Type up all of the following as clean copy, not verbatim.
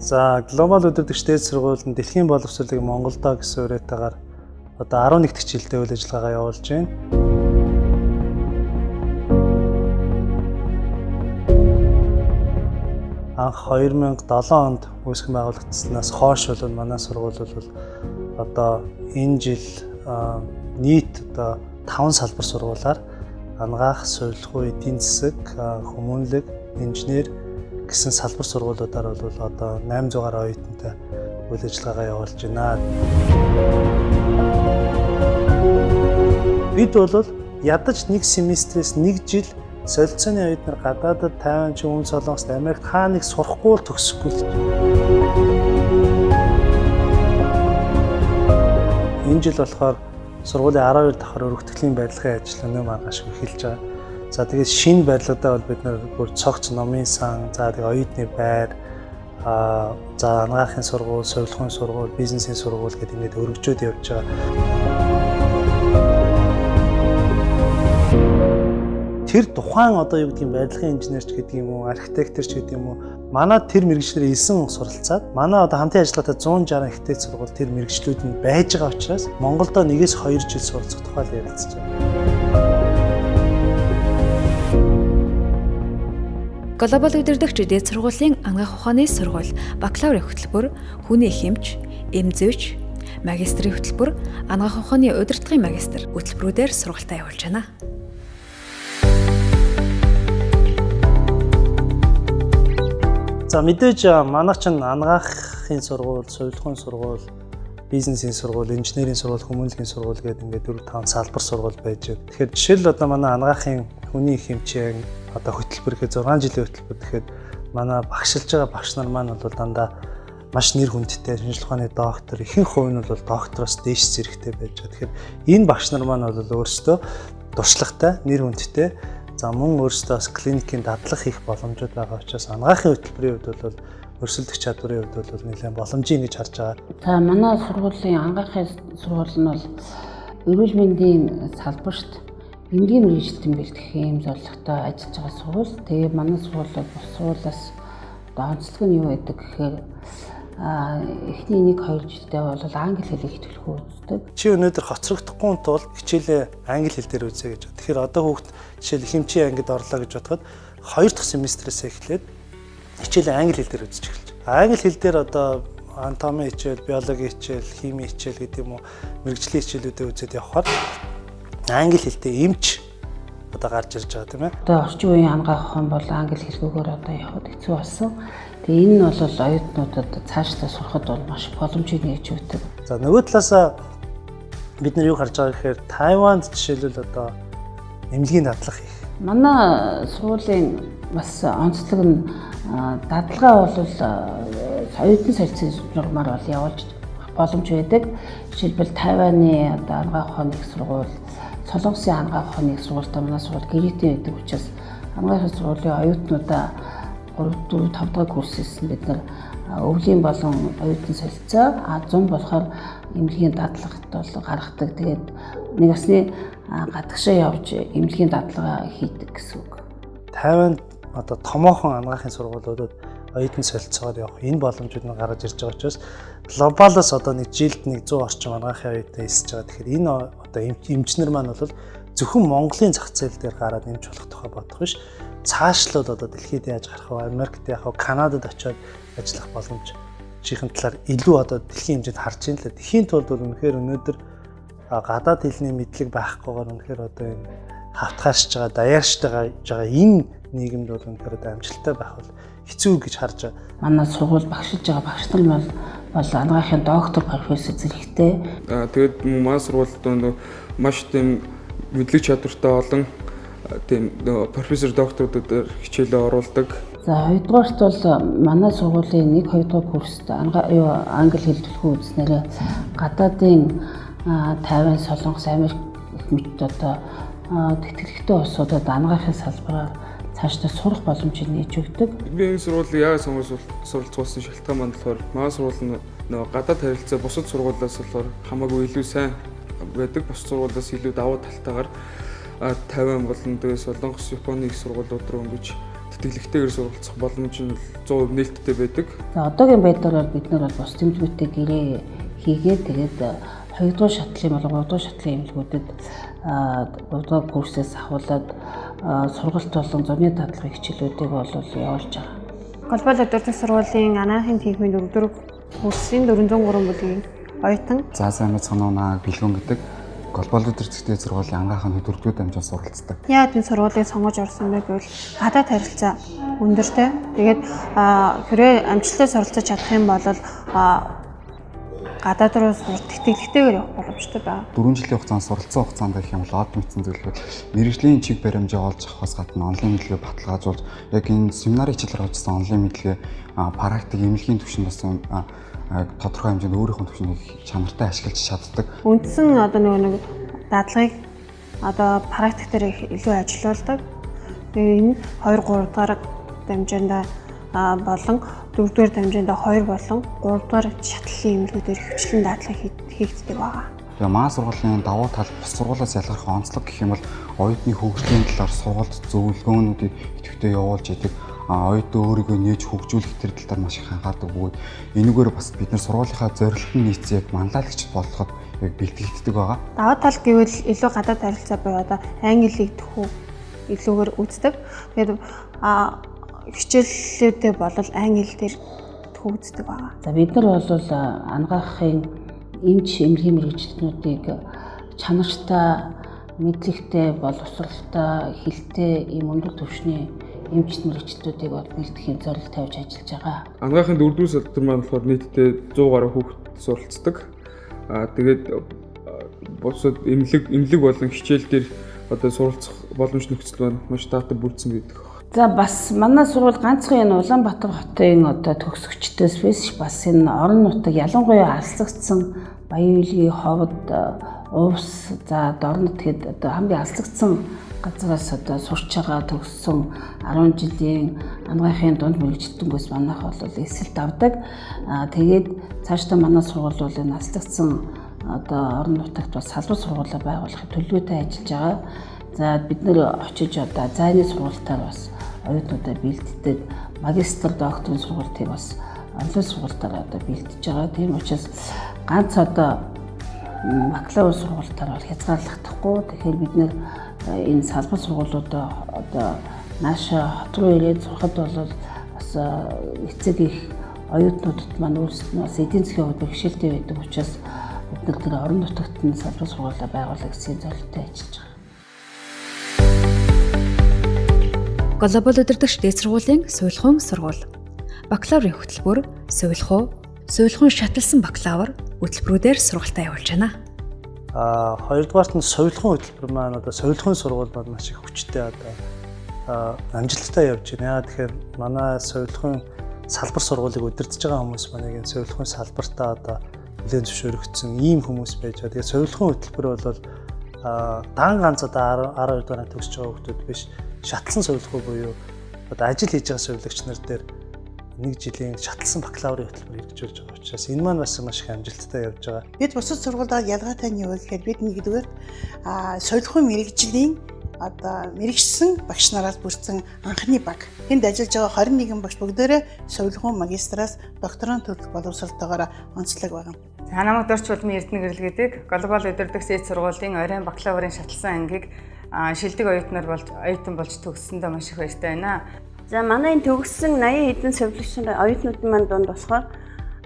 За Глобал Удирдагч дээд сургууль нь дэлхийн боловсролыг Монголдо гэсэн үрэттэйгээр одоо 11 дахь жилдээ үйл ажиллагаагаа явуулж байна. Анх 2007 онд үүсгэн байгуулагдсанаас хойш бол манай сургууль бол одоо энэ жил нийт одоо 5 салбар сургуулиар ангаах, сурилах, эдийн засаг, хүмүүнлэг, инженер гэсэн салбар сургуулиудаар бол одоо 800 гаруй оюутантай үйл ажиллагаагаа явуулж байна. Бид бол ядаж нэг семестрээс нэг жил солилцооны оюутнаар гадаадад Тайван ч Өмнөд Солонгост Америкт хаа нэг сурахгүй л төгсөхгүй л. Энэ жил болохоор сургуулийн 12 давхар өргөтгөлийн барилгын ажил өнөө маргааш эхэлж байгаа. За тэгээд шинэ барилгадаа бол бид нэр бүр цогц номын сан, за тэгээд оюутны байр, за ангаахын сургууль, сурилгын сургууль, бизнесийн сургууль гэдэг ингээд өргөжөөд явж байгаа. Тэр тухайн одоо юу гэдгийг барилгын инженерч гэдэг юм уу, архитекторч гэдэг юм уу, манай тэр мэргэжлэрээ 9 суралцаад, манай одоо хамтын ажиллагаатай 160 архитект сургууль тэр мэргэжлүүд нь байж байгаа учраас Монголдо 1-2 жил суралцах тухай л ярилцж байгаа. Глобал Удирдагч дээд сургуулийн ангаах ухааны сургууль, бакалаврын хөтөлбөр, хүний хэмж, эмзэвч, магистрийн хөтөлбөр, ангаах ухааны удирдлагын магистр хөтөлбөрүүдээр сургалтаа явуулж байна. За мэдээж манайх ч ангаахын сургууль, сурилгын сургууль, бизнесийн сургууль, инженерийн сургууль, хүмүүнлэгийн сургууль гэдэг ингээд 4-5 салбар сургууль байж байна. Тэгэхээр жишээл одоо манай ангаахын хүний хэмжээ одоо хөтөлбөр гэхэд 6 жилийн хөтөлбөр тэгэхээр манай багшилж байгаа багш нар маань бол дандаа маш нэр хүндтэй шинжилгээ ухааны доктор, ихэнх хувь нь бол доктороос дээш зэрэгтэй байж байгаа. Тэгэхээр энэ багш нар маань бол өөрсдөө туршлагатай, нэр хүндтэй, за мөн өөрсдөө бас клиникийн дадлах хийх боломжууд байгаа учраас ангаахын хөтөлбөрийн хувьд бол өрсөлдөх чадварын хувьд бол нэлээд боломжийн гэж харж байгаа. За манай сургуулийн ангаахын сургууль нь бол эрүүл мэндийн салбарт энгийн мэргэжилтэн бэлтгэхийн зорилготой ажиллаж байгаа сургууль. Тэгээ манай сургууль бус сургуулиас онцлог нь юу гэдэг гэхээр эхний 1-2 жилдээ бол англи хэлийг төлхөө үздэг. Чи өнөөдөр хоцрогдохгүй тул хичээлээ англи хэл дээр үзье гэж. Тэгэхээр одоо хүүхд жишээл хэмжээ ангид орлоо гэж бодоход 2 дахь семестрээс эхлээд хичээлээ англи хэл дээр үзэж эхэлж. Англи хэл дээр одоо анатоми хичээл, биологи хичээл, хими хичээл гэдэг юм уу мэрэгжлийн хичээлүүдэд үзээд явхаар англи хэлтэй эмч одоо гарч ирж байгаа тийм ээ. Одоо орчин үеийн ангаах ухаан бол англи хэлгүйгээр одоо явахд хэцүү болсон. Тэгээ энэ нь бол оюутнуудад цаашлаа сурахад бол маш боломжийг нээж өгдөг. За нөгөө талаасаа бид нар юу харж байгаа гэхээр Тайванд жишээлбэл одоо эмнэлгийн дадлах хийх. Манай сургуулийн бас онцлог нь дадлагаа бол оюутны солилцооны журмаар бол явуулж боломж байдаг. Жишээлбэл Тайваны одоо ангаах ухааны сургууль, Солонгосын ангаах ухааны сургуультай манай сургууль гэрээтэй байдаг учраас ангаахын сургуулийн оюутнуудаа 3-4-5 дахь курсээс бид нар өвлийн болон оюутны солилцоо 100 болохоор эмнэлгийн дадлагт бол гаргадаг. Тэгээд нэг насны гадагшаа явж эмнэлгийн дадлага хийдэг гэсэн үг. Тайванд одоо томоохон ангаахын сургуулиудад оюутны солилцоогоор явах энэ боломжууд нь гарч ирж байгаа учраас глобалаас одоо нэг жилд 100 орчим ангаахын оюутан эсэж байгаа. Тэгэхээр энэ одоо эмчнэр маань бол зөвхөн Монголын зах зээл дээр гараад нэмж болох тухай бодох биш. Цаашлаад одоо дэлхийд яаж гарах вэ? Америкт явах вэ? Канадад очиод ажиллах боломж чихэн талаар илүү одоо дэлхийн хэмжээнд харж байна л да. Тэхийн тулд бол үнэхээр өнөөдөр гадаад хэлний мэдлэг байхгүйгээр үнэхээр одоо энэ хавтгаарч байгаа, даяарч байгаа энэ нийгэмд бол үнэхээр одоо амжилттай байх бол хэцүү гэж харж байгаа. Манай сургууль багшилж байгаа багш нар бол ангаахын доктор, профессор зэрэгтэй. Тэгээд манай сургуульд маш тийм мэдлэг чадвартай олон тийм профессор докторууд хичээлээ оруулдаг. За хоёрдугаарт бол манай сургуулийн 1-2 дахь курст англи хэл төлхөө үзнээрээ гадаадын Тайван, Солонгос, Америк гэх мэт одоо тэтгэлэгтэй улсуудад ангаахын салбараар цаашдаа сурах боломжийг нээж өгдөг. Би энэ сургуулийг яагаад суралцуулсан шалтгаан маань болохоор манай сургууль нь гадаад харилцаа бусад сургуулиас болохоор хамаагүй илүү сайн байдаг. Бусад сургуулиас илүү давуу талтайгаар Тайван болон тэгээд Солонгос, Японы их сургуулиуд руу ингэж тэтгэлэгтэйгээр суралцах боломж нь 100% нээлттэй байдаг. За одоогийн байдлаар бид нар бол бус тэмдгүүтээ гэрээ хийгээд тэгээд 2 дугаар шатлын болон 3 дугаар шатлын эмнэлгүүдэд 3 дугаар курсээс ахуулаад сургалт болон зуны дадлага хичээлүүдийг бол явуулж байгаа. Глобал Удирдагч сургуулийн анагаахын техникийн 4 курсын 403 бүлгийн оюутан. Заасан мэд санаунаа бэлгүн гэдэг Глобал Удирдагч дээд сургуулийн анагаахын 4-р дамжуулан суралцдаг. Яагаад энэ сургуулийг сонгож орсон бэ гэвэл гадаад харилцаа өндөртэй. Тэгээд хэрвээ амжилттай суралцаж чадах юм бол гадаад руу тэтгэлэгтэйгээр явах боломжтой байна. 4 жилийн хугацаанд суралцсан хугацаанд гэх юм бол од мэдсэн зөвлөгөө мэрэгжлийн чиг баримжаа олж авахаас гадна онлайн мэдлэгээ баталгаажуулж яг энэ семинарын хичээлээр авчихсан онлайн мэдлэгээ практик эмнэлгийн түвшинд бас тодорхой хэмжээнд өөрийнхөө түвшинийг чанартай ашиглаж чаддаг. Үндсэн нэг дадлагыг практик дээр илүү ажилуулдаг. Энэ 2 3 дугаар дамжаанда болон 4 дугаар дамжаанда 2 болон 3 дугаар шатлалын эмнэлгүүдээр хвчлэн дадлага хийгддэг байгаа. Тэгээ манай сургуулийн давуу тал бус сургуулиас ялгарх онцлог гэх юм бол оюутны хөгжлийн талаар сургалт зөвлөгөөнүүдийг идэвхтэй явуулж идэг. Оюутан өөрийгөө нээж хөгжүүлэх төр тал дээр маш их анхаардаг бөгөөд энэгээр бас бид нар сургуулийнхаа зорилтын нийцээ яг манлайлагчд болгоход яг бэлтгэгддэг байгаа. Давуу тал гэвэл илүү гадаад харилцаа буюу англи хэлийг төхөө илүүгээр үздэг. Тэгээд хичээллүүдээ бол англи дээр төгсдөг байгаа. За бид нар бол анагаахын эмч эмнэлгийн мэргэжилтнүүдийг чанартай, мэдлэгтэй, боловсралтай, хэлтэй ийм өндөр түвшний эмч мэргэжилтнүүдийг бол бэлтгэхийн зорилт тавьж ажиллаж байгаа. Анагаахын 4-р салтар маань болохоор нийтдээ 100 гаруй хүүхэд суралцдаг. Тэгээд бусад эмнэлэг болон хичээл дээр суралцах боломж нөхцөл маань маш таатай бүрдсэн гэдэг. За бас манай сургууль ганцхан энэ Улаанбаатар хотын төгсөгчдөөс биш бас энэ орон нутаг ялангуяа алслагдсан Баян Үйлгийн ховд уус за орон нутгийн хамгийн алслагдсан газраас сурч байгаа төгссөн 10 жилийн анагаахын дунд мэргэжилтэнгөөс манайх бол эсэлт авдаг. Тэгээд цаашдаа манай сургууль бол энэ алслагдсан орон нутагт бас салбар сургуулаа байгуулахын төлөвтэй ажиллаж байгаа. За бид нэр очиж зайны сургуультаар бас оюутнуудаа бэлддэг, магистр докторийн сургалтыг бас онлайн сургалтаар бэлдэж байгаа. Тийм учраас ганц бакалавр сургалтаар бол хязгаарлагдахгүй. Тэгэхээр бид нэр энэ салбар сургуулиудаа нааша хот руу ирээд сурахад бол бас эцэг их оюутнуудад маань өөрсдөө бас эдийн засгийн хувьд бэрхшээлтэй байдаг учраас бид нар тэр орон нутагт нь салбар сургуулаа байгуулах гэсэн зорилттой ажиллаж байгаа. Глобал Удирдагч дээд сургуулийн сувилхуун сургууль. Бакалаврын хөтөлбөр сувилхуун шаталсан бакалавр хөтөлбөрүүдээр сургалтаа явуулж байна. Хоёрдугаарт нь сувилхуун хөтөлбөр маань сувилхуун сургууль маань маш их хүчтэй амжилттай явж байна. Тэгэхээр манай сувилхуун салбар сургуулийг удирдах байгаа хүмүүс маань энэ сувилхуун салбартаа нэлээд зөвшөөрөгдсөн ийм хүмүүс байж байгаа. Тэгээд сувилхуун хөтөлбөр бол дан ганц 12 дугаар төгсөж байгаа хүмүүс биш. Шатлсан сувилхуй буюу ажил хийж байгаа сувилагч нар дээр 1 жилийн шатлсан бакалаврын хөтөлбөр хэрэгжүүлж байгаа учраас энэ маань бас маш их амжилттай явж байгаа. Бид бусад сургуулиудаа ялгаатай нь юу гэхээр бид нэгдүгээр сувилхуй мэргэжлийн мэрэгчсэн багш нараас бүрдсэн анхны баг. Тэнд ажиллаж байгаа 21 багш бүгдээрээ сувилхуй магистраас докторант төрөлх боловсролтойгоор онцлог байгаа. Намайг Дорч Улмын Эрдэнэ гэрэл гэдэг Глобал Удирдагч дээд сургуулийн оройн бакалаврын шатлсан ангийг шилдэг оюутан болж төгссөндөө маш их баяртай байна. За манай энэ төгссөн 80 хэдэн сувилагч оюутнуудын маань дунд болохоор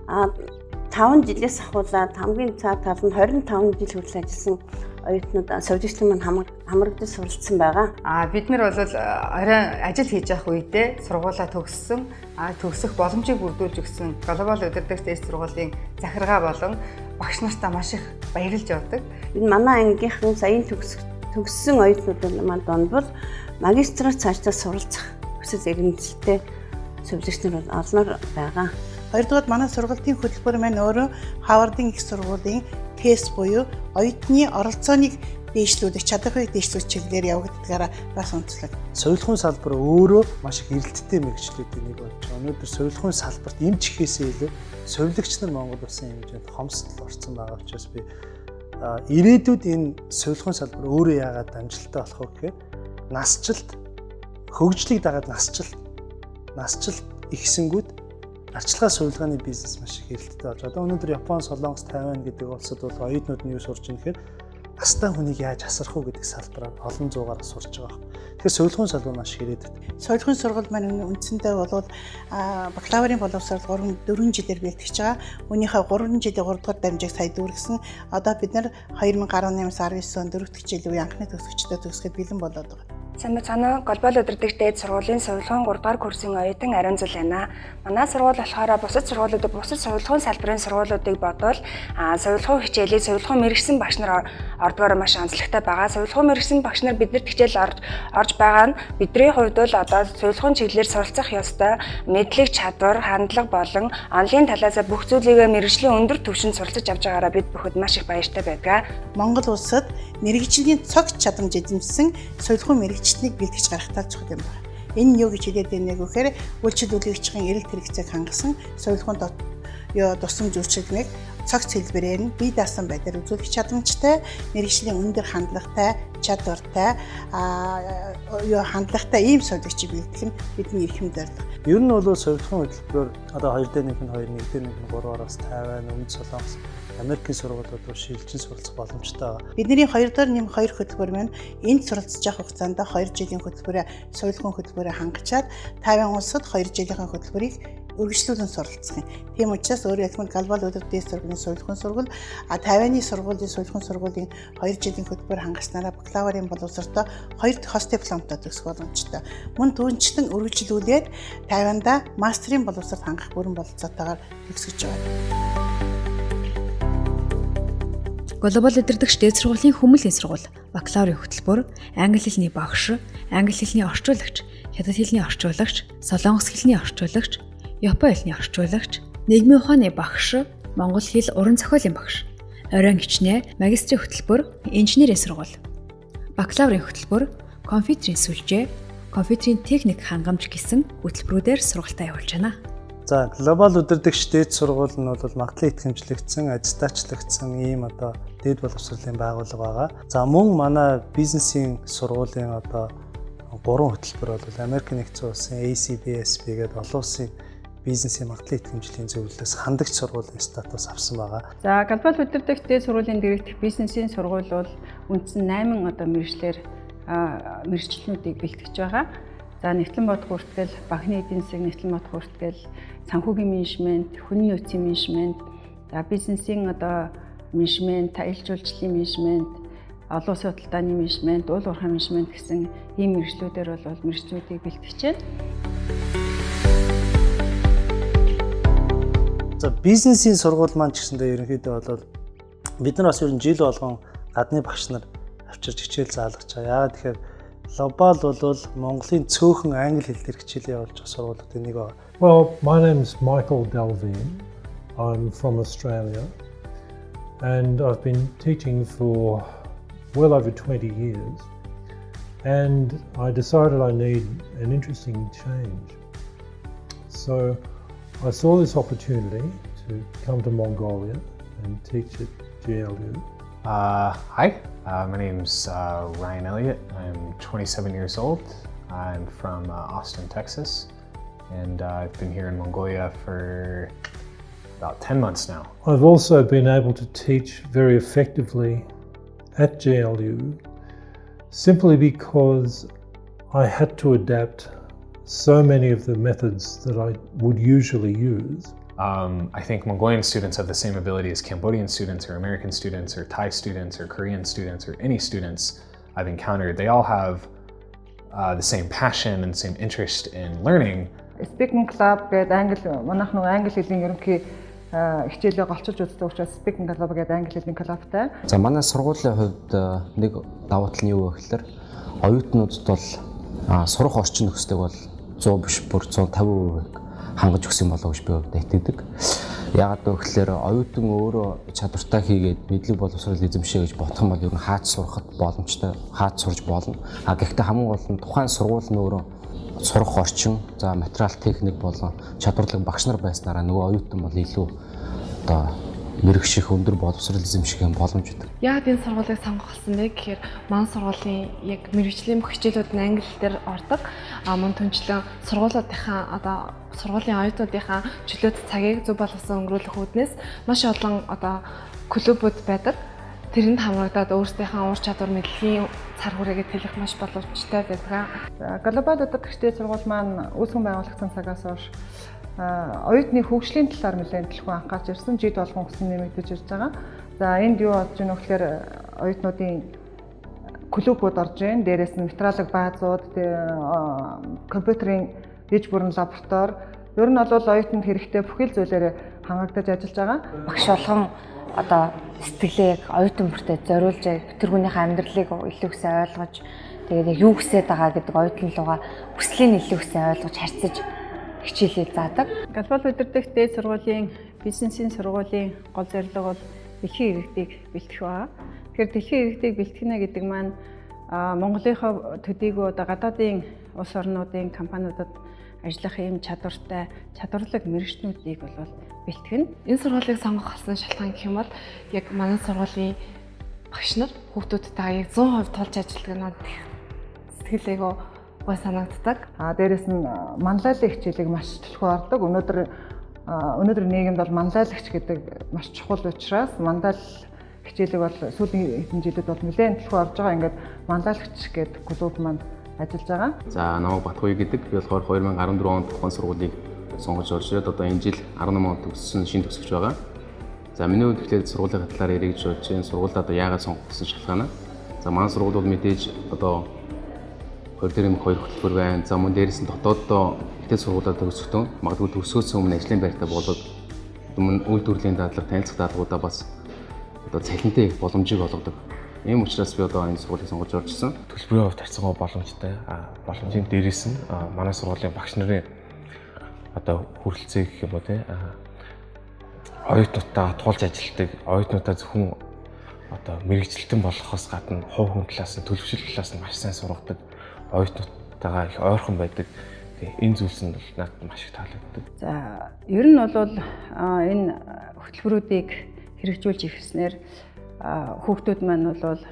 5 жилээс ахуулаад хамгийн цаад талд нь 25 жил хүртэл ажилласан оюутнууд сувилагчдын маань хамрагдаж суралцсан байгаа. Бид нар бол оройн ажил хийж явах үедээ сургуулаа төгссөн, төгсөх боломжийг бүрдүүлж өгсөн Глобал Удирдагч дээд сургуулийн захиргаа болон багш нартаа маш их баярлж явдаг. Энэ манай ангийнхан саяын төгссөн оюутнуудын маань донд бол магистраар цаашдаа суралцах хүсэл эрмэлзэлтэй сувилагч нар олноор байгаа. Хоёрдугаар манай сургалтын хөтөлбөр маань өөрөө Харвардын их сургуулийн тест буюу оюутны оролцооныг дээшлүүлэх, чадварыг дээшлүүлэх чиглэлээр явагддагаараа бас онцлог. Сувилхуун салбар өөрөө маш их эрэлттэй мэргэжлүүдийн нэг болж байгаа. Өнөөдөр сувилхуун салбарт эмч гэхээсээ илүү сувилагч нар Монгол улсын хэмжээнд хомсдол орсон байгаа учраас би ирээдүйд энэ сувилхуун салбар өөрөө яагаад амжилттай болох вэ гэхээр насжилт хөгжлийг дагаад насжилт ихсэнгүүд арчилгаа сувилгааны бизнес маш их эрэлттэй болж. Одоо өнөөдөр Япон, Солонгос, Тайвань гэдэг улсад бол оюутнууд нь юу сурч байгаа гэхээр настай хүнийг яаж асрах уу гэдэг салбараар олон зуугаар сурч байгаа. Тэгэхээр сувилгын салбар маш их ирээдүйд. Сувилгын сургууль маань үндсэндээ бол бакалаврын боловсрол 4 жилээр бэлтгэж байгаа. Үүнийхээ 3 жилийн 3 дугаар дамжийг сая дүүргэсэн. Одоо бид нэр 2018-аас 19 он 4 дахь жилийн үе анхны төгсөгчдөө төгсгöd бэлэн болоод байгаа. Сайн байна уу? Глобал Удирдагч дээд сургуулийн сувилгын 3 дугаар курсын оюутан Ариун Зул байна. Манай сургууль болохоор бусад сувилгын салбарын сургуулиудыг бодвол сувилгын хичээлийг сувилгын мэргэжсэн багш нар ордгоор маш онцлогтой байгаа. Сувилгын мэргэжсэн багш нар биднэрт хичээл орж байгаа нь бидний хувьд бол одоо сувилгын чиглэлээр суралцах ёстой мэдлэг, чадвар, хандлага болон онлайн талаас бүх зүйлийг мэргэжлийн өндөр түвшинд суралцаж авч байгаараа бид бүхэд маш их баяртай байдаг. Монгол улсад мэргэжлийн цогц чадамж эзэмшсэн сувилгын мэргэжлийг бэлтгэж гаргахтаа чухал юм байна. Энэ нь юу гэж хэлээд байна гэхээр үйлчлүүлэгчийн эрэлт хэрэгцээг хангасан сувилгын тусам зөвшөөрлөг цогц хэлбэрээр нь бие даасан байдлаар үзүүлэх чадамжтай, мэргэжлийн өндөр хандлагатай, чадвартай, хандлагатай ийм сувилагчийг бэлтгэх нь бидний эрхэм зорилго. Ер нь бол сувилгын хөтөлбөрөөр одоо 2-1 нь 2, 1-1 нь 3-аас Тайвань, Өмнөд Солонгос, Америкийн сургуулиуд руу шилжин суралцах боломжтой байгаа. Бидний 2-оор нэм 2 хөтөлбөр маань энд суралцж явах хугацаанд 2 жилийн хөтөлбөрөөр сувилгын хөтөлбөрөөр хангачаад Тайвань улсад 2 жилийн хөтөлбөрийг үргэлжлүүлэн суралцах юм. Тийм учраас өөрөөр хэлбэл Глобал Удирдагч сургуулийн сувилгын сургууль, Тайваны сургуулийн сувилгын сургуулийн 2 жилийн хөтөлбөр хангаснараа бакалаврын боловсролтой 2 дахь хост дипломтой төгсөх боломжтой. Мөн түүнчлэн үргэлжлүүлээд Тайванда мастерын боловсрол хангах бүрэн бололцоотойгоор төгсөж байгаа. Глобал Удирдагч дээд сургуулийн хүмүүлийн сургууль, бакалаврын хөтөлбөр, англи хэлний багш, англи хэлний орчуулагч, хятад хэлний орчуулагч, солонгос хэлний орчуулагч, япон хэлний орчуулагч, нийгмийн ухааны багш, монгол хэл уран зохиолын багш, оройн хичнээн магистрийн хөтөлбөр, инженерийн сургууль, бакалаврын хөтөлбөр, компьютерийн сүлжээ, компьютерийн техник хангамж гэсэн хөтөлбөрүүдээр сургалтаа явуулж байна. За, Глобал Удирдагч дээд сургууль нь бол магадлан итгэмжлэгдсэн, ажлаачлагдсан ийм одоо дээд боловсролын байгууллага байгаа. За, мөн манай бизнесийн сургуулийн одоо 3 хөтөлбөр бол Америкийн нэгдсэн улсын ACBSP гэдэг олон улсын бизнесийн магадлан итгэмжлийн зөвлөлөөс хандагч сургуулийн статус авсан байгаа. За, Глобал Удирдагч дээд сургуулийн дэргэдэх бизнесийн сургууль бол үндсэн 8 одоо мэргэжлэр мэргэжлүүдийг бэлтгэж байгаа. За, нэгтлэн бодох хүртэл, банкны эдийн засаг нэгтлэн бодох хүртэл, санхүүгийн менежмент, хүний нөөцийн менежмент, за бизнесийн одоо менежмент, аялал жуулчлалын менежмент, олон улсын худалдааны менежмент, уул уурхай менежмент гэсэн ийм мэргэжлүүдээр бол мэргэжлүүдийг бэлтгэж байна. За, бизнесийн сургууль маань ч гэсэндээ ерөнхийдөө бол бид нар бас ер нь жил болгон гадны багш нар авчирч хичээл заалгаж байгаа. Яагаад тэгэхээр Глобал бол Монголын цөөхөн англи хэл дээр хичээл явуулж байгаа сургуулиудын нэг байна. Well, my name's Michael Delvine. I'm from Australia and I've been teaching for well over 20 years and I decided I need an interesting change. So I saw this opportunity to come to Mongolia and teach at GLU. Hi, my name's Ryan Elliott. I'm 27 years old. I'm from Austin, Texas, and I've been here in Mongolia for about 10 months now. I've also been able to teach very effectively at GLU simply because I had to adapt so many of the methods that I would usually use. I think Mongolian students have the same ability as Cambodian students or American students or Thai students or Korean students or any students I've encountered. They all have the same passion and same interest in learning. Speaking Club гэдэг манайх нөгөө англи хэлний ерөнхий хичээлээ голчилж үздэг учраас Speaking Club гэдэг англи хэлний клубтай. За, манай сургуулийн хувьд нэг давуу тал нь юу вэ гэхээр оюутнуудад бол сурах орчин нөхцөлийг бол 100 биш бүр 150% хангаж өгсөн болов гэж би хувьдаа итгэдэг. Яагаад вэ гэхээр оюутан өөрөө чадвартай хийгээд мэдлэг боловсрол эзэмшээ гэж бодох юм бол ер нь хаач сурахад боломжтой, хаач сурж болно. Гэхдээ хамгийн гол нь тухайн сургууль нь өөрөө сурах орчин, за материал техник болон чадварлаг багш нар байснараа нөгөө оюутан бол илүү одоо мэрэгших өндөр боловсрол эзэмших юм боломж өгдөг. Яагаад энэ сургуулийг сонгох болсон бэ гэхээр манай сургуулийн яг мэрэгжлийн бүх хичээлүүд нь англи дээр ордог. Мөн түнчлэн сургуулиудынхаа одоо сургуулийн оюутнуудынхаа чөлөөт цагийг зөв болгосон өнгөрүүлэх үүднээс маш олон одоо клубүүд байдаг. Тэрэнд хамрагдаад өөрсдийнхээ ур чадвар мэдлэгийн цар хүрээгээ тэлэх маш боломжтой байдаг. Глобал Удирдагч дээд сургууль маань үүсгэн байгуулагдсан цагаас хойш оюутны хөгжлийн талаар нэлээд төлхөө анхаарч ирсэн, жид болгон өсөн нэмэгдэж ирж байгаа. За энд юу болж байна вэ гэхээр оюутнуудын клубүүд орж байна. Дээрээс нь материалог баазууд, компьютерийн дэж бүрэн лаборатори. Ер нь бол оюутанд хэрэгтэй бүхэл зүйлээр хангагдаж ажиллаж байгаа. Багш болгон одоо сэтгэлээ оюутан бүртээ зориулж тэр хүнийхээ амьдралыг илүү сайн ойлгож тэгээд яг юу хүсэж байгаа гэдэг оюутан руугаа хүслийг илүү сайн ойлгож харьцаж хичээлээ заадаг. Глобал Удирдагч дээд сургуулийн бизнесийн сургуулийн гол зорилго бол дэлхийн иргэдийг бэлтгэх байна. Тэгэхээр дэлхийн иргэдийг бэлтгэнэ гэдэг маань Монголынхоо төдийгүй одоо гадаадын улс орнуудын компаниудад ажиллах юм чадварлаг мэрэгчнүүдийг бол бэлтгэн. Энэ сургуулийг сонгох болсон шалтгаан гэх юм бол яг манай сургуулийн багш нар хүүхдүүдтэйгээ яг 100% тулж ажилладаг надад сэтгэлээгөө гой санагддаг. Дээрэс нь манлайлалын хичээлийг маш төлхөө ордог. Өнөөдөр нийгэмд бол манлайлагч гэдэг маш чухал учраас манлайл хичээлэг бол сүүлийн хэдэн жилүүд бол нэлээд төлхөө орж байгаа. Ингээд манлайлагч гэдэг клуб маань ажиллаж байгаа. За намайг Батхуй гэдэг. Би болохоор 2014 онд тухайн сургуулийг сонгож орж ирээд одоо энэ жил 18 онд төгссөн шинэ төгсөгч байгаа. За миний хувьд тэгэхээр сургуулийн талаар ярих гэж бодож байна. Сургуульд одоо яагаад сонгосон шалтгаанаа. За манай сургууль бол мэдээж одоо 2 хөтөлбөр байна. За мөн дээрээс нь дотооддоо ихтэй сургуулиуд төгсөхдөө магадгүй төгсгөөс өмнө ажлын байртаа болоод мөн үйлдвэрлэлийн дадлага, танилцах даатгуудаа бас одоо цалинтай боломжийг олгодог. Ийм учраас би одоо энэ сургуулийг сонгож орж ирсэн. Төлбөрийн хувьд харьцангуй боломжтой. Боломжийн дээрээс нь манай сургуулийн багш нарын одоо хүрэлцээ гэх юм уу те оюутнуудаа туулж ажилтдаг, оюутнуудаа зөвхөн одоо мэрэгчлэлтэн болохоос гадна хувь хүн талаас нь төлөвшил талаас нь маш сайн сургадаг, оюутнуудтайгаа их ойрхон байдаг. Энэ зүйлс нь бол надад маш их таалагддаг. За ер нь бол энэ хөтөлбөрүүдийг хэрэгжүүлж ирснээр хүүхдүүд маань бол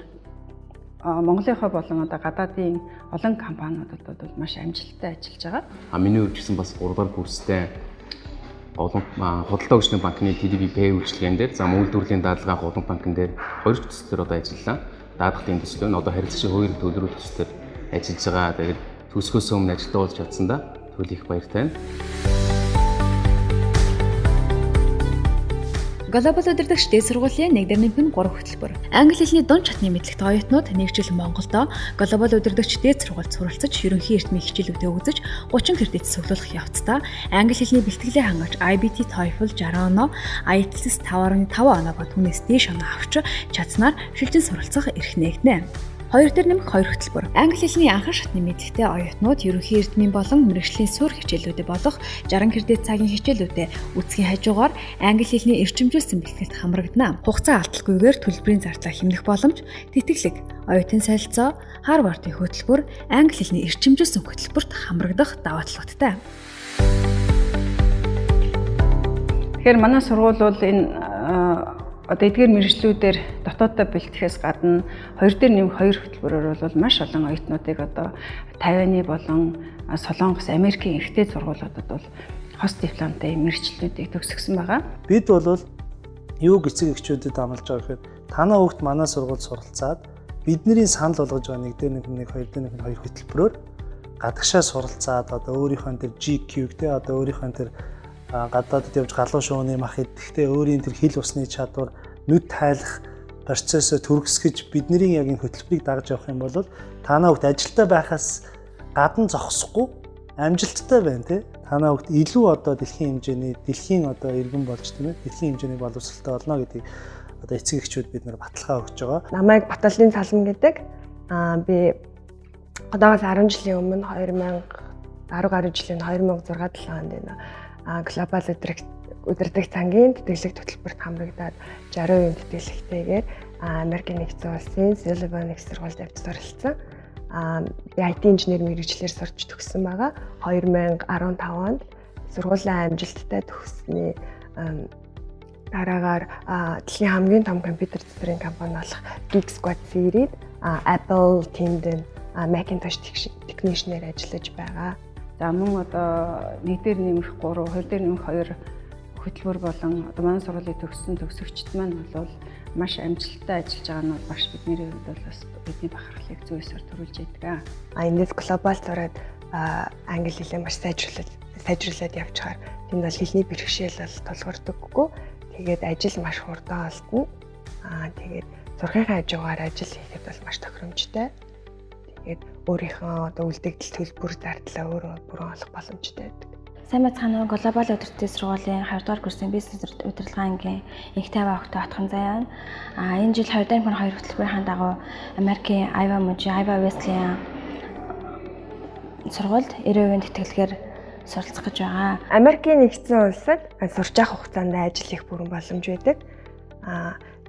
Монголынхоо болон одоо гадаадын олон компаниудад бол маш амжилттай ажиллаж байгаа. Миний хувьд гэсэн бас 3 дахь курстэй худалдаа хөгжлийн банкны TDB-Pay үйлчилгээнд дээр зам үйлдвэрлэлийн даатгалын худалдан банкн дээр 2 төслөөр одоо ажиллалаа. Даатгалын төслөө нь одоо харилцагчийн хувийн төлөвлөрөх төслөөр ажиллаж байгаа. Тэгээд төсгөөс өмнө ажилдаа болж чадсандаа түл их баяртай байна. Глобал Удирдагч дээд сургуулийн 1-3 хөтөлбөр. Англи хэлний дунд чатны мэдлэгтэй оюутнууд нэгжил Монголдо Глобал Удирдагч дээд сургуульд суралцаж, ерөнхий эрдмийн хичээлүүдэд үзэж, 30 кредит цуглуулах явцдаа англи хэлний бэлтгэлээ хангаж IBT TOEFL 60 оноо, IELTS 5.5 оноо ба түүнээс дээш оноо авч чадсанаар шилжин суралцах эрх нээгдэнэ. 2-2 хөтөлбөр. Англи хэлний анхан шатны мэдлэгтэй оюутнууд ерөнхий эрдмийн болон мэргэжлийн суурь хичээлүүдэд болох 60 кредит цагийн хичээлүүдэд үцгийн хажуугаар англи хэлний эрчимжүүлсэн бэлтгэлд хамрагдана. Хугацаа алдалгүйгээр төлбөрийн зардлаа хэмнэх боломж, тэтгэлэг, оюутан солилцоо, Харвардын хөтөлбөр, англи хэлний эрчимжүүлсэн хөтөлбөрт хамрагдах даваа талуудтай. Тэгэхээр манай сургууль бол энэ одоо эдгээр мэргэжлүүдээр дотооддоо бэлтгэхээс гадна 2-2 хөтөлбөрөөр бол маш олон оюутнуудыг одоо Тайваны болон Солонгос, Америкийн ихтэй сургуулиудад бол хост дипломтой мэргэжлүүдийг төгсгсөн байгаа. Бид бол юу эцэг эхчүүдэд амлаж байгаа гэхээр танаа хүүхд манай сургуульд суралцаад бидний санал болгож байгаа 1-1, 2-1, 2 хөтөлбөрөөр гадагшаа суралцаад одоо өөрийнхөө тэр GQ-тэй одоо өөрийнхөө тэр гадаадд явж галуу шууны мах идэхдээ өөрийн тэр хил усны чадвар, нүд тайлах процессыг төрөсгөж бидний яг энэ хөтөлбөрийг дагаж явах юм бол танаа хүүхд ажилдаа байхаас гадна зогсохгүй амжилттай байна тий. Танаа хүүхд илүү одоо дэлхийн одоо иргэн болж тийм ээ дэлхийн хэмжээний боловсролтой болно гэдгийг одоо эцэг эхчүүд бид нар баталгаа өгч байгаа. Намайг Баталын Салам гэдэг. Би одоогоос 10 жилийн өмнө 10 жилийн 2006 онд энэ Глобал Удирдагч цагийн тэтгэлэг хөтөлбөрт хамрагдаад 60% тэтгэлэгтэйгээр Америкийн нэгдсэн улсын Sullivan их сургуульд явж суралцсан. Би IT инженер мэргэжлэр сурч төгссөн байгаа. 2015 онд сургуулийн амжилттай төгссөний Дараагаар дэлхийн хамгийн том компьютер цэцрийн компани болох Geek Squad-с ирээд Apple team-д Macintosh technician-ээр ажиллаж байгаа. За мөн одоо нийтээр нэмэх 3, 2 дээр нэмэх 2 хөтөлбөр болон одоо манай сургуулийн төгссөн төгсөгчд маань бол маш амжилттай ажиллаж байгаа нь бол багш бидний хувьд бол бас бидний бахархлыг зүй ёсоор төрүүлж байдаг. Эндээс глобал зураад англи хэлээ маш сайжруулад явчихаар тэнд бол хэлний бэрхшээл бол тулгуурдаггүй. Тэгээд ажил маш хурдан олдно. Тэгээд зургийн хажуугаар ажил хийхэд бол маш тохиромжтой. Тэгээд өөрийнхөө одоо үлдэгдэл төлбөр зардлаа өөрөө бүрэн олох боломжтой байдаг. Сайн бацхан Глобал Удирдагч сургуулийн 2 дугаар курсын бизнес удирдлагын ангийн их 50 огт отхон заяа. Энэ жил 2022 хөтөлбөрийн дагуу Америкийн Айва Веслийн сургуульд 90% тэтгэлгээр суралцах гэж байгаа. Америкийн нэгдсэн улсад сурч явах хугацаанд ажил хийх бүрэн боломж байдаг.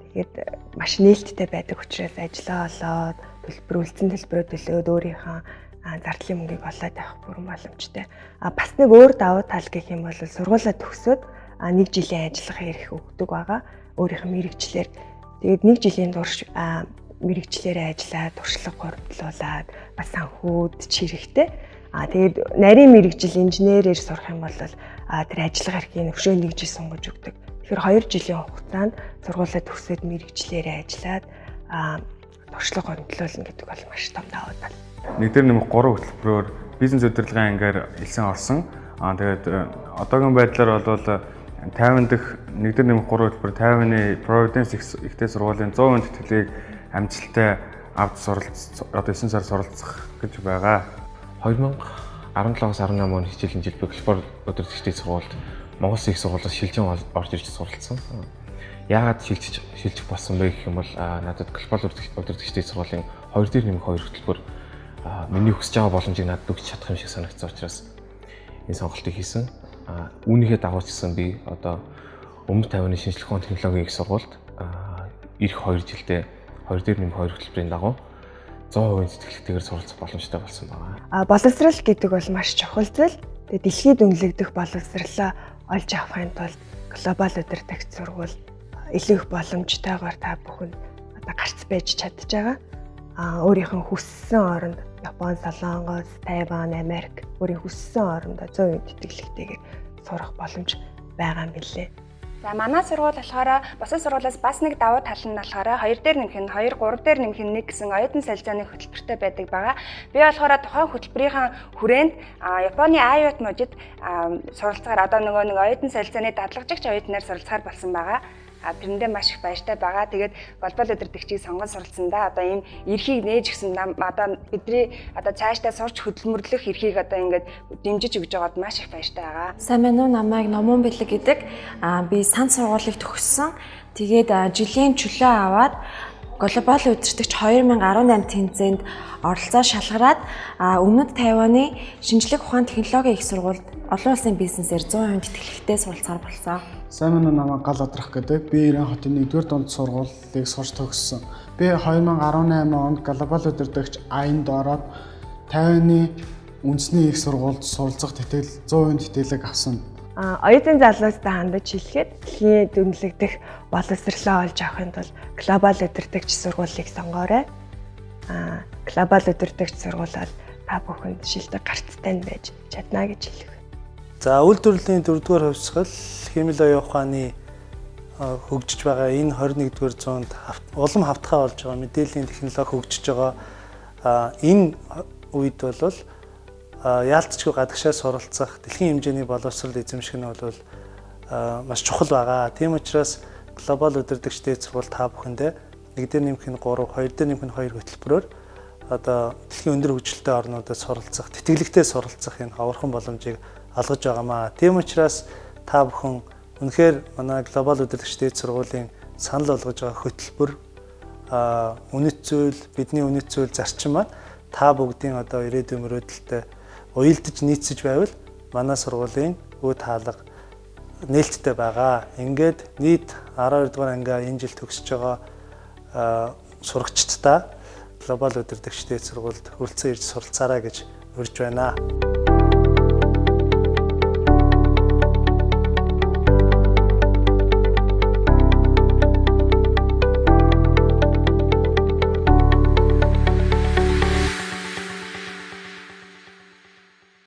Тэгээд маш нээлттэй байдаг учраас ажиллаа олоод үлдсэн төлбөрөө төлөөд өөрийнхөө зардлын мөнгийг олоод авах бүрэн боломжтой. Бас нэг өөр давуу тал гэх юм бол сургуулаа төгсөөд 1 жилийн ажиллах эрх өгдөг байгаа. Өөрийнхөө мэрэгчлэр. Тэгээд 1 жилийн турш мэрэгчлэрээ ажиллаад, туршлага гурамтлуулаад, бас санхүүд чирэгтэй. Тэгээд нарийн мэрэгжил инженерээр сурах юм бол тэр ажиллах эрхийг өшөө 1 жил сонгож өгдөг. Тэгэхээр 2 жилийн хугацаанд сургуулаа төгсөөд мэрэгчлэрээ ажиллаад туршлага гурамтлуулна гэдэг бол маш том давуу тал. Нэг дээр нэмэх 3 хөтөлбөрөөр бизнес удирдлагын ангаар элсэн орсон. Тэгээд одоогийн байдлаар бол 50 дахь нэг дээр нэмэх 3 хөтөлбөр 50-ны Providence ихтэй сургуулийн 100% тэтгэлийг амжилттай авч одоо 9 сар суралцах гэж байгаа. 2017-аас 18 он хичээлийн жил Глобал Удирдагчдын сургуульд Монгол их сургуулиас шилжин орж ирж суралцсан. Яагаад шилжих болсон бэ гэх юм бол надад Глобал Удирдагчдын сургуулийн 2 дээр нэмэх 2 хөтөлбөр миний хүсэж байгаа боломжийг надад өгч чадах юм шиг санагдсан учраас энэ сонголтыг хийсэн. Үүнийхээ дагуу ч гэсэн би одоо өмнөд тайваны шинжлэх ухааны технологийн их сургуульд ирэх 2 жилдээ 2 дээр нэмэх 2 хөтөлбөрийн дагуу 100% сэтгэлтэйгээр суралцах боломжтой болсон байна. Боловсрал гэдэг бол маш чухал зүйл. Тэгээд дэлхийд үнэлэгдэх боловсралаа олж авахын тулд Глобал Удирдагч сургууль илүү их боломжтойгоор та бүхэнд одоо гарц байж чадж байгаа. Өөрийнхөө хүссэн оронд Япон, Солонгос, Тайван, Америк өөрийн хүссэн орондоо 100% тэтгэлэгтэйгээр сурах боломж байгаа юм билээ. За манай сургууль болохоор бусад сургуулиас бас нэг давуу тал нь болохоор 2 дээр нэмэх нь 2, 3 дээр нэмэх нь 1 гэсэн оюутан солилцооны хөтөлбөртэй байдаг байгаа. Би болохоор тухайн хөтөлбөрийн хүрээнд Японы аюутнуудад суралцахаар одоо нэг оюутан солилцооны дадлагжигч оюутнаар суралцахаар болсон байгаа. Тэрэндээ маш их баяртай байгаа. Тэгээд Глобал Удирдагчийг сонгон суралцсандаа одоо ийм эрхийг нээж өгсөн одоо бидний одоо цаашдаа сурч хөдөлмөрлөх эрхийг одоо ингээд дэмжиж өгж байгаад маш их баяртай байгаа. Сайн байна уу? Намайг Номон Бэлэг гэдэг. Би сан сургуулийг төгссөн. Тэгээд жилийн чөлөө аваад Глобал Удирдагч 2018 тэмцээнд оролцоо шалгараад өмнөд Тайваны шинжлэх ухааны технологийн их сургуульд олон улсын бизнесээр 100% тэтгэлэгтэй суралцахаар болсон. Сайн байна уу? Намайг Гал Адрах гэдэг. Би 90 хотын 1-р дунд сургуулийг сурч төгссөн. Би 2018 онд Глобал Удирдагч АИН-д ороод Тайваны үндэсний их сургуульд суралцах 100% тэтгэлэг авсан. Оюутан залуустай хандаж хэлэхэд дэлхийд үнэлэгдэх боловсролоо олж авахын тулд Глобал Удирдагч сургуулийг сонгоорой. Глобал Удирдагч сургууль бол та бүхэнд шилдэг гарцтай байж чадна гэж хэлэх. За үйлдвэрлэлийн 4-р хувьсгал хэмэл оюун ухааны хөгжиж байгаа энэ 21-р зуунд улам хавтгай болж байгаа мэдээллийн технологи хөгжиж байгаа энэ үед бол яалтчгүй гадагшаа суралцах дэлхийн хэмжээний боловсрол эзэмших нь бол маш чухал байгаа. Тийм учраас Глобал Удирдагч дээд сургууль та бүхэндээ 1 дээр нэмэх нь 3, 2 дээр нэмэх нь 2 хөтөлбөрөөр одоо дэлхийн өндөр хөгжилтэй орнуудад суралцах, тэтгэлэгтэй суралцах энэ ховорхон боломжийг олгож байгаамаа. Тийм учраас та бүхэн үнэхээр манай Глобал Удирдагч дээд сургуулийн санал болгож байгаа хөтөлбөр үнэт зүйл, бидний үнэт зүйл зарчим маань та бүгдийн одоо ирээдүйн мөрөөдөлтөд уялдаж нийцэж байвал манай сургуулийн үе таалга нээлттэй байгаа. Ингээд нийт 12 дугаар ангиа энэ жил төгсөж байгаа сурагчдаа Глобал Удирдагч дээд сургуульд хүрэлцэн ирж суралцаарай гэж урьж байна.